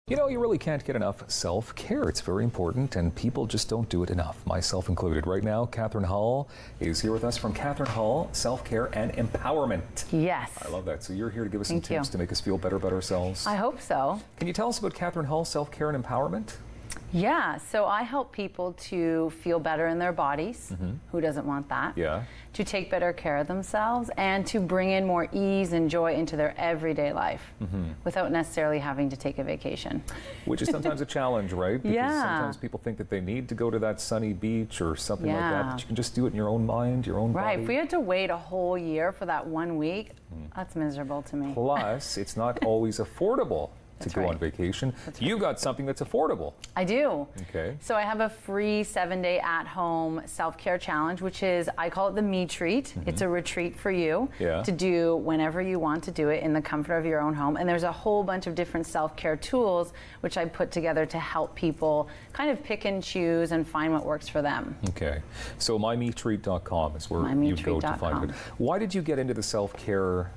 You know, you really can't get enough self-care. It's very important, and people just don't do it enough, myself included. Right now, Catherine Hull is here with us from Catherine Hull, Self-Care and Empowerment. Yes. I love that. So you're here to give us some tips to make us feel better about ourselves. I hope so. Can you tell us about Catherine Hull, Self-Care and Empowerment? Yeah, so I help people to feel better in their bodies. Who doesn't want that? Yeah. To take better care of themselves and to bring in more ease and joy into their everyday life without necessarily having to take a vacation. Which is sometimes a challenge, right? Because Yeah. sometimes people think that they need to go to that sunny beach or something like that, Yeah. but you can just do it in your own mind, your own Right, body. if we had to wait a whole year for that 1 week, that's miserable to me. Plus, it's not always affordable to That's go right. on vacation. You got something that's affordable. I do. Okay. So I have a free 7-day at-home self-care challenge, which is, I call it the Me Treat. It's a retreat for you to do whenever you want to do it in the comfort of your own home. And there's a whole bunch of different self-care tools, which I put together to help people kind of pick and choose and find what works for them. Okay. So mymetreat.com is where you go to find it. Why did you get into the self-care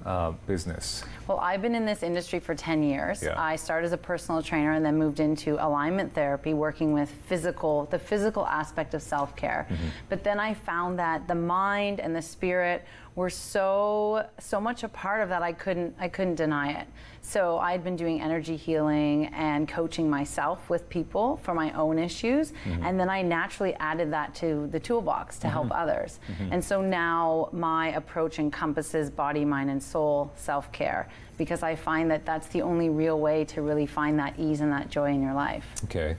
business? Well, I've been in this industry for 10 years. Yeah. I started as a personal trainer and then moved into alignment therapy, working with the physical aspect of self-care. But then I found that the mind and the spirit were so much a part of that I couldn't deny it. So I'd been doing energy healing and coaching myself with people for my own issues, and then I naturally added that to the toolbox to help others. And so now my approach encompasses body, mind, and soul self-care, because I find that that's the only real way to really find that ease and that joy in your life. Okay.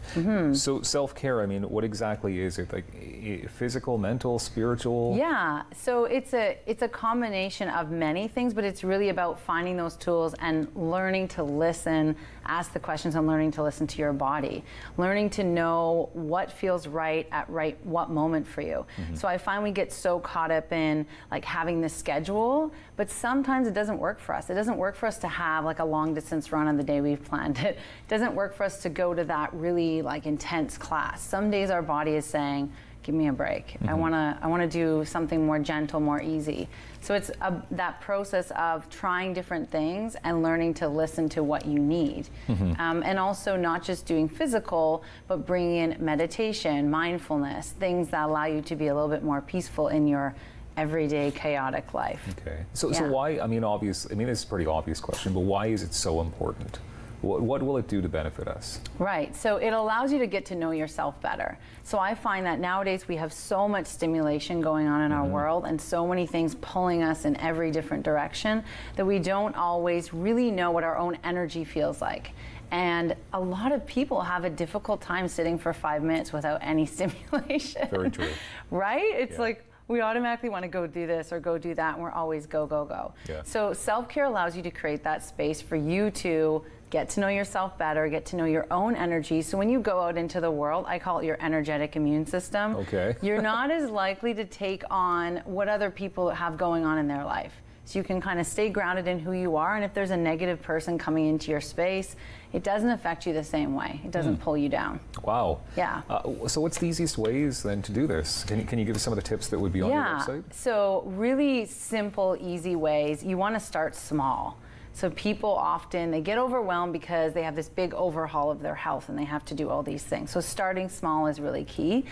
So self-care, I mean, what exactly is it? Like physical, mental, spiritual? Yeah, so it's a combination of many things, but it's really about finding those tools and learning to listen, ask the questions, and learning to listen to your body. Learning to know what feels right at what moment for you. So I find we get so caught up in like having this schedule, but sometimes it doesn't work for us. It doesn't work for us to have like a long distance run on the day we've planned it. It doesn't work for us to go to that really like intense class. Some days our body is saying, give me a break. I wanna do something more gentle, more easy. So it's that process of trying different things and learning to listen to what you need. And also not just doing physical, but bringing in meditation, mindfulness, things that allow you to be a little bit more peaceful in your everyday chaotic life. Okay. So why, I mean, this is a pretty obvious question, but why is it so important? What will it do to benefit us? Right, so it allows you to get to know yourself better. So I find that nowadays we have so much stimulation going on in our world and so many things pulling us in every different direction that we don't always really know what our own energy feels like. And a lot of people have a difficult time sitting for 5 minutes without any stimulation. Very true. Right? It's like, we automatically want to go do this or go do that, and we're always go, go, go. Yeah. So self-care allows you to create that space for you to get to know yourself better, get to know your own energy. So when you go out into the world, I call it your energetic immune system. Okay. You're not as likely to take on what other people have going on in their life. So you can kind of stay grounded in who you are, and if there's a negative person coming into your space, it doesn't affect you the same way. It doesn't pull you down. Wow. Yeah. So what's the easiest ways then to do this? Can you give us some of the tips that would be on your website? So really simple, easy ways. You want to start small. So people often, they get overwhelmed because they have this big overhaul of their health and they have to do all these things. So starting small is really key.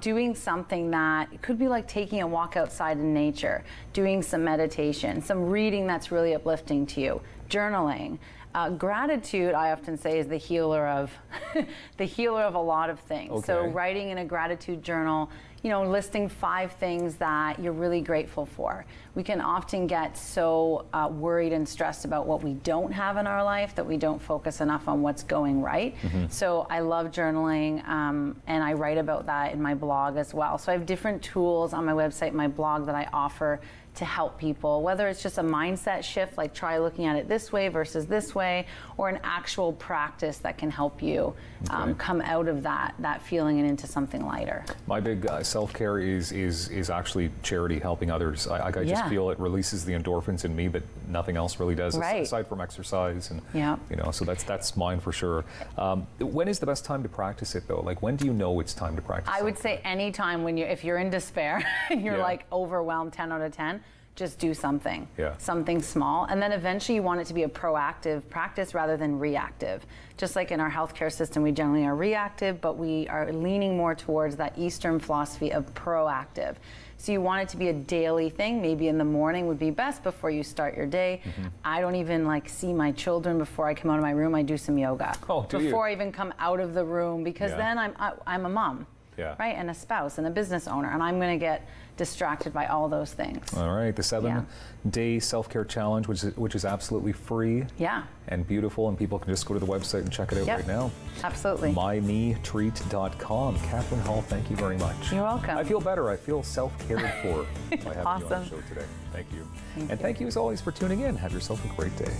Doing something that, it could be like taking a walk outside in nature, doing some meditation, some reading that's really uplifting to you, journaling. Gratitude, I often say, is the healer of the healer of a lot of things. Okay. So writing in a gratitude journal, listing 5 things that you're really grateful for. We can often get so worried and stressed about what we don't have in our life that we don't focus enough on what's going right. So I love journaling, and I write about that in my blog as well. So I have different tools on my website, my blog, that I offer to help people, whether it's just a mindset shift, like try looking at it this way versus this way, or an actual practice that can help you come out of that feeling and into something lighter. My big self-care is actually charity, helping others. I just feel it releases the endorphins in me that nothing else really does, aside from exercise. And so that's mine for sure. When is the best time to practice it though? Like, when do you know it's time to practice? I would say any time if you're in despair and you're like overwhelmed, 10 out of 10, just do something, yeah. something small. And then eventually you want it to be a proactive practice rather than reactive. Just like in our healthcare system, we generally are reactive, but we are leaning more towards that Eastern philosophy of proactive. So you want it to be a daily thing. Maybe in the morning would be best before you start your day. Mm-hmm. I don't even like see my children before I come out of my room. I do some yoga before I even come out of the room, because then I'm a mom. Yeah. Right, and a spouse and a business owner, and I'm going to get distracted by all those things. All right, the 7-day self-care challenge, which is absolutely free, and beautiful, and people can just go to the website and check it out right now. Absolutely. MyMeTreat.com. Catherine Hall, thank you very much. You're welcome. I feel better. I feel self-cared for by having you on the show today. Thank you. And thank you as always for tuning in. Have yourself a great day.